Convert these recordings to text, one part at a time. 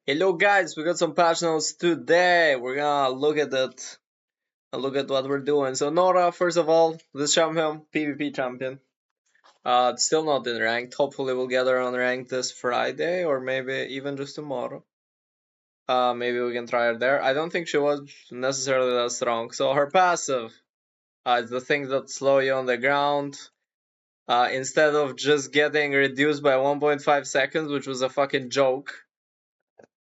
Hello guys, we got some patch notes today. We're gonna look at it and look at what we're doing. So Nora, first of all, this champion, PvP champion. Still not in ranked. Hopefully we'll get her on ranked this Friday or maybe even just tomorrow. Maybe we can try her there. I don't think she was necessarily that strong. So her passive is the things that slow you on the ground. Instead of just getting reduced by 1.5 seconds, which was a fucking joke.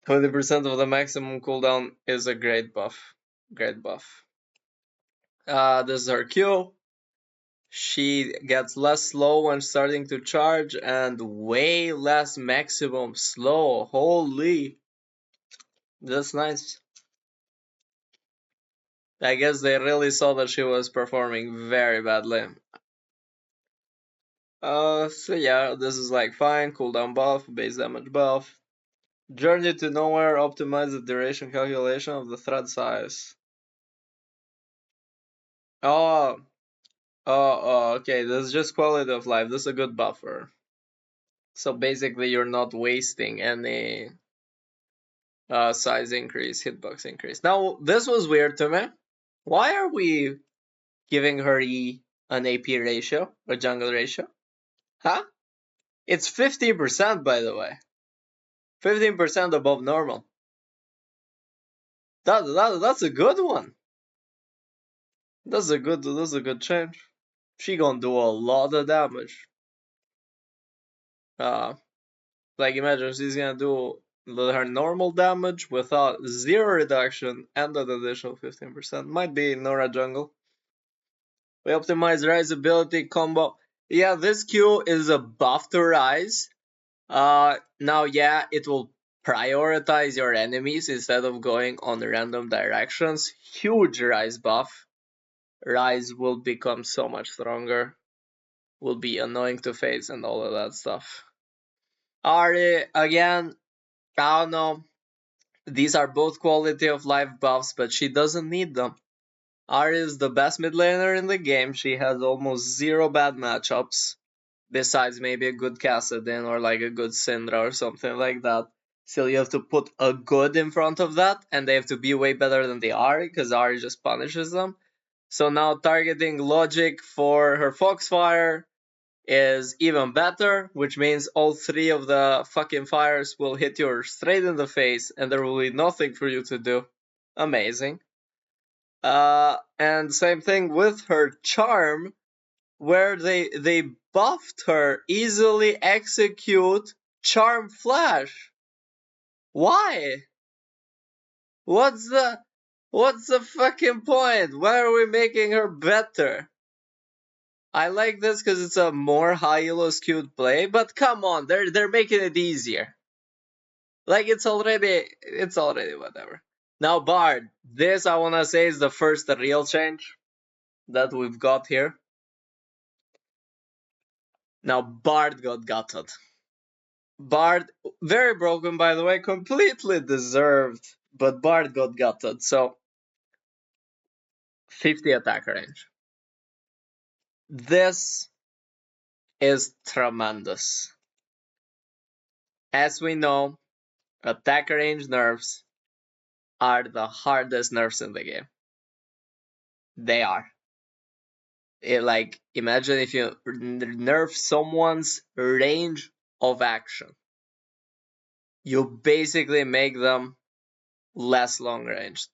20% of the maximum cooldown is a great buff. Great buff. This is her Q. She gets less slow when starting to charge and way less maximum slow. Holy. That's nice. I guess they really saw that she was performing very badly. So yeah, this is like fine. Cooldown buff, base damage buff. Journey to Nowhere, optimize the duration calculation of the thread size. Oh, okay. This is just quality of life. This is a good buffer. So basically, you're not wasting any size increase, hitbox increase. Now, this was weird to me. Why are we giving her an AP ratio, a jungle ratio? Huh? It's 15%, by the way. 15% above normal. That's a good one. That's a good change. She gonna do a lot of damage. Like imagine she's gonna do her normal damage without 0 reduction and an additional 15%. Might be Nora jungle. We optimize Rise ability combo. Yeah, this Q is a buff to Rise. Now yeah, it will prioritize your enemies instead of going on random directions. Huge Rise buff. Rise will become so much stronger. Will be annoying to face and all of that stuff. Ahri, again, I don't know. These are both quality of life buffs, but she doesn't need them. Ahri is the best mid laner in the game. She has almost 0 bad matchups, besides maybe a good Kassadin or like a good Syndra or something like that. Still, you have to put a good in front of that, and they have to be way better than the Ahri, because Ahri just punishes them. So now targeting logic for her Foxfire is even better, which means all 3 of the fucking fires will hit you straight in the face and there will be nothing for you to do. Amazing. And same thing with her charm, where they buffed her easily execute charm flash. Why? What's the fucking point? Why are we making her better? I like this because it's a more high elo skewed play, but come on, they're making it easier. Like it's already whatever. Now Bard, this I wanna say is the first real change that we've got here. Now Bard got gutted. Bard, very broken by the way, completely deserved, but Bard got gutted. So 50 attack range. This is tremendous. As we know, attack range nerfs are the hardest nerfs in the game. They are. Like, imagine if you nerf someone's range of action. You basically make them less long ranged.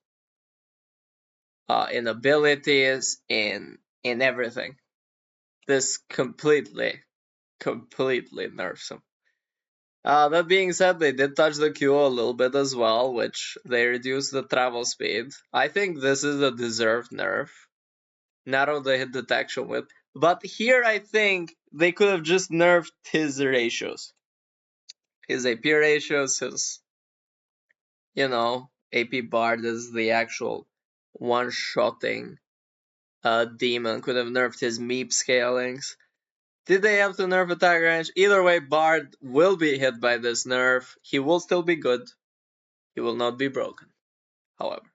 In abilities, in everything. This completely nerfs them. That being said, they did touch the Q a little bit as well, which they reduced the travel speed. I think this is a deserved nerf. Narrowed the hit detection with. But here I think they could have just nerfed his ratios. His AP ratios, his, AP Bard is the actual one-shotting demon. Could have nerfed his Meep scalings. Did they have to nerf attack range? Either way, Bard will be hit by this nerf. He will still be good. He will not be broken, however.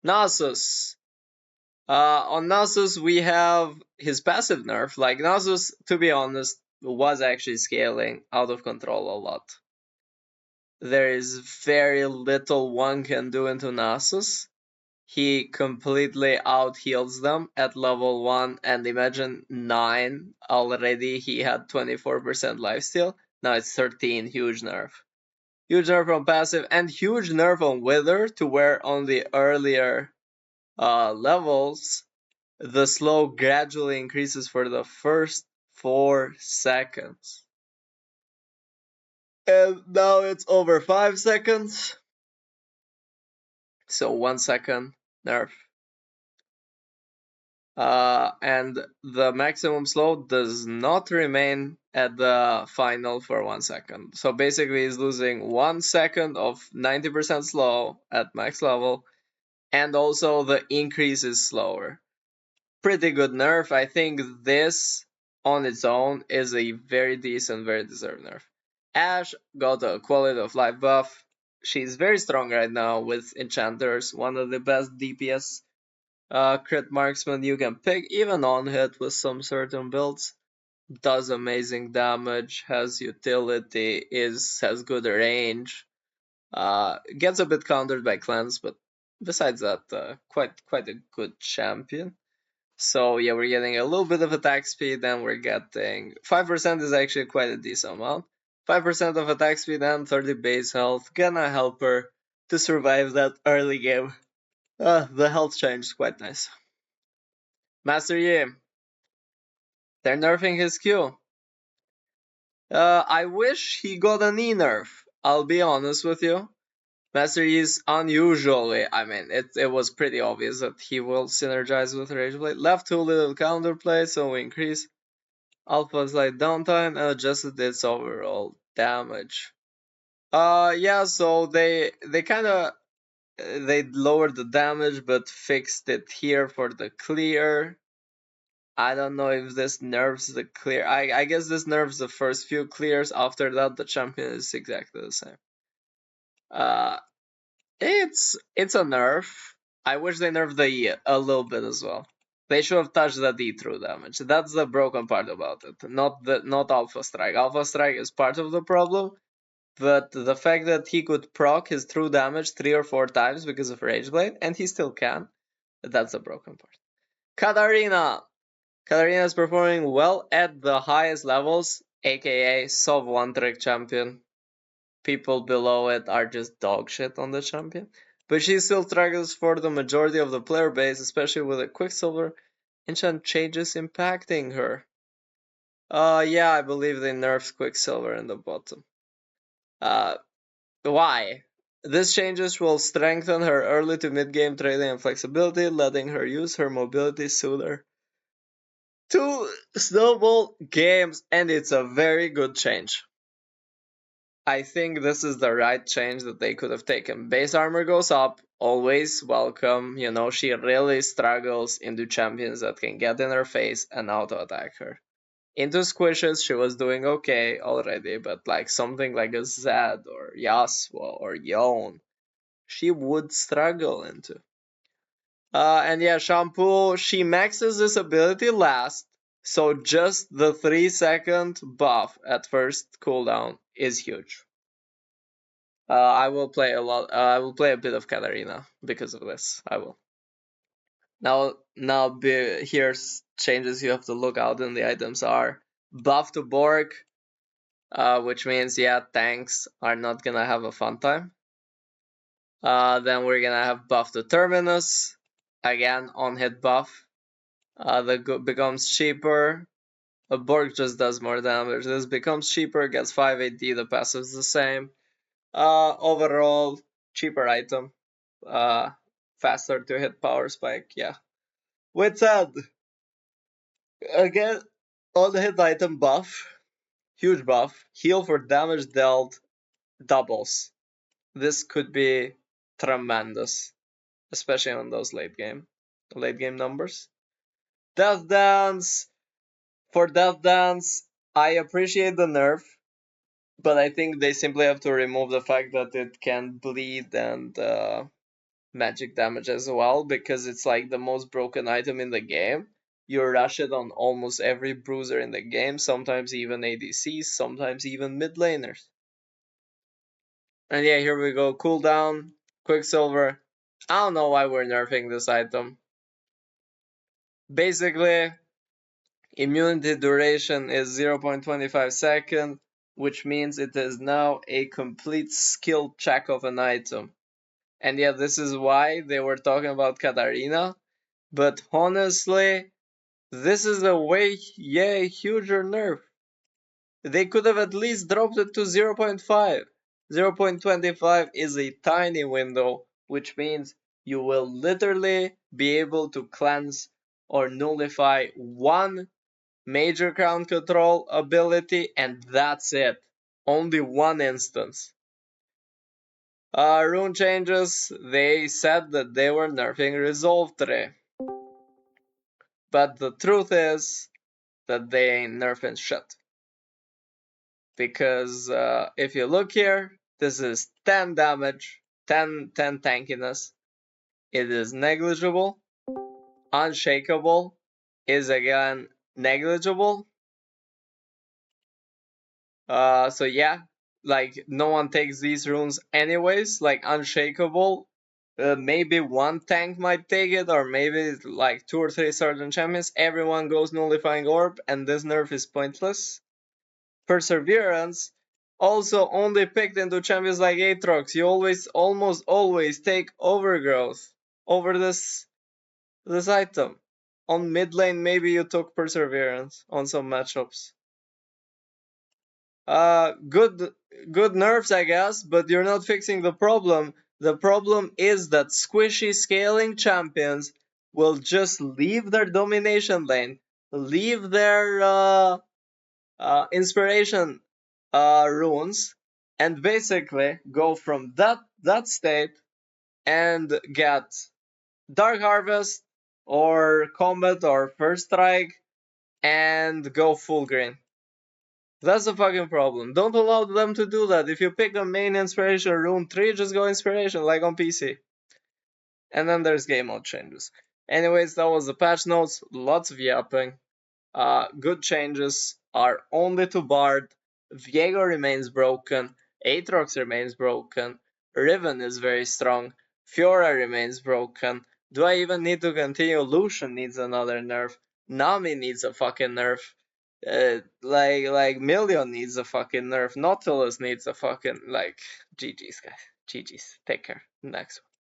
Nasus. On Nasus, we have his passive nerf. Like, Nasus, to be honest, was actually scaling out of control a lot. there is very little one can do into Nasus. He completely out heals them at level 1, and imagine 9 already he had 24% lifesteal. Now it's 13, huge nerf. Huge nerf on passive, and huge nerf on Wither, to where on the earlier levels, the slow gradually increases for the first 4 seconds. And now it's over 5 seconds. So 1 second nerf. And the maximum slow does not remain at the final for 1 second. So basically he's losing 1 second of 90% slow at max level, and also the increase is slower. Pretty good nerf. I think this on its own is a very decent, very deserved nerf. Ashe got a quality of life buff. She's very strong right now with enchanters, one of the best DPS crit marksman you can pick, even on hit with some certain builds. Does amazing damage, has utility, has good range. Gets a bit countered by cleanse, but besides that, quite a good champion. So yeah, we're getting a little bit of attack speed, and we're getting 5% is actually quite a decent amount. 5% of attack speed and 30 base health gonna help her to survive that early game. The health change is quite nice. Master Yi, they're nerfing his Q. I wish he got an E nerf. I'll be honest with you. Master Yi is unusually, I mean, it was pretty obvious that he will synergize with Rage Blade. Left too little counterplay, so we increase Alpha's light downtime and adjusted its overall damage. Yeah, so they kind of they lowered the damage but fixed it here for the clear. I don't know if this nerfs the clear. I guess this nerfs the first few clears. After that, the champion is exactly the same. Uh, it's a nerf. I wish they nerfed the E a little bit as well. They should have touched the D through damage. That's the broken part about it. Not Alpha Strike. Alpha Strike is part of the problem, but the fact that he could proc his true damage 3 or 4 times because of Rage Blade, and he still can, that's the broken part. Katarina! Katarina is performing well at the highest levels, aka sub 1 trick champion. People below it are just dog shit on the champion. But she still struggles for the majority of the player base, especially with the Quicksilver enchant changes impacting her. Yeah, I believe they nerfed Quicksilver in the bottom. Why? These changes will strengthen her early to mid-game trading and flexibility, letting her use her mobility sooner to snowball games, and it's a very good change. I think this is the right change that they could have taken. Base armor goes up, always welcome. You know, she really struggles into champions that can get in her face and auto attack her. Into squishes, she was doing okay already, but like something like a Zed or Yasuo or Yone, she would struggle into. And yeah, Shampoo, she maxes this ability last, so just the 3-second buff at first cooldown is huge. I will play a lot. I will play a bit of Katarina because of this. I will. Now, here's changes you have to look out in the items are buff to Borg, which means yeah, tanks are not gonna have a fun time. Then we're gonna have buff to Terminus, again on hit buff. That becomes cheaper. Borg just does more damage. This becomes cheaper, gets 5 AD, the passive's the same. Overall, cheaper item. Faster to hit power spike, yeah. With that, again, on the hit item buff, huge buff, heal for damage dealt doubles. This could be tremendous, especially on those late game numbers. Death Dance, for Death Dance, I appreciate the nerf, but I think they simply have to remove the fact that it can bleed and magic damage as well, because it's like the most broken item in the game. You rush it on almost every bruiser in the game, sometimes even ADCs, sometimes even mid laners. And yeah, here we go. Cooldown, Quicksilver. I don't know why we're nerfing this item. Basically, immunity duration is 0.25 seconds, which means it is now a complete skill check of an item. And yeah, this is why they were talking about Katarina. But honestly, this is a way huger nerf. They could have at least dropped it to 0.5. 0.25 is a tiny window, which means you will literally be able to cleanse or nullify one major crown control ability, and that's it. Only one instance. Rune changes, they said that they were nerfing Resolve 3. But the truth is that they ain't nerfing shit. Because if you look here, this is 10 damage, 10 tankiness. It is negligible. Unshakable is again negligible. So yeah, like no one takes these runes anyways. Like Unshakable, maybe one tank might take it, or maybe like 2 or 3 certain champions. Everyone goes Nullifying Orb, and this nerf is pointless. Perseverance, also only picked into champions like Aatrox. You almost always take Overgrowth over this item. On mid lane, maybe you took Perseverance on some matchups. Good nerfs, I guess, but you're not fixing the problem. The problem is that squishy scaling champions will just leave their domination lane, leave their inspiration runes, and basically go from that state and get Dark Harvest or Combat or First Strike and go full green. That's the fucking problem. Don't allow them to do that. If you pick a main inspiration rune 3, just go inspiration like on PC. And then there's game mode changes. Anyways, that was the patch notes. Lots of yapping. Good changes are only to Bard. Viego remains broken. Aatrox remains broken. Riven is very strong. Fiora remains broken. Do I even need to continue? Lucian needs another nerf. Nami needs a fucking nerf. Like Million needs a fucking nerf. Nautilus needs a fucking like GG's guys. GG's. Take care. Next one.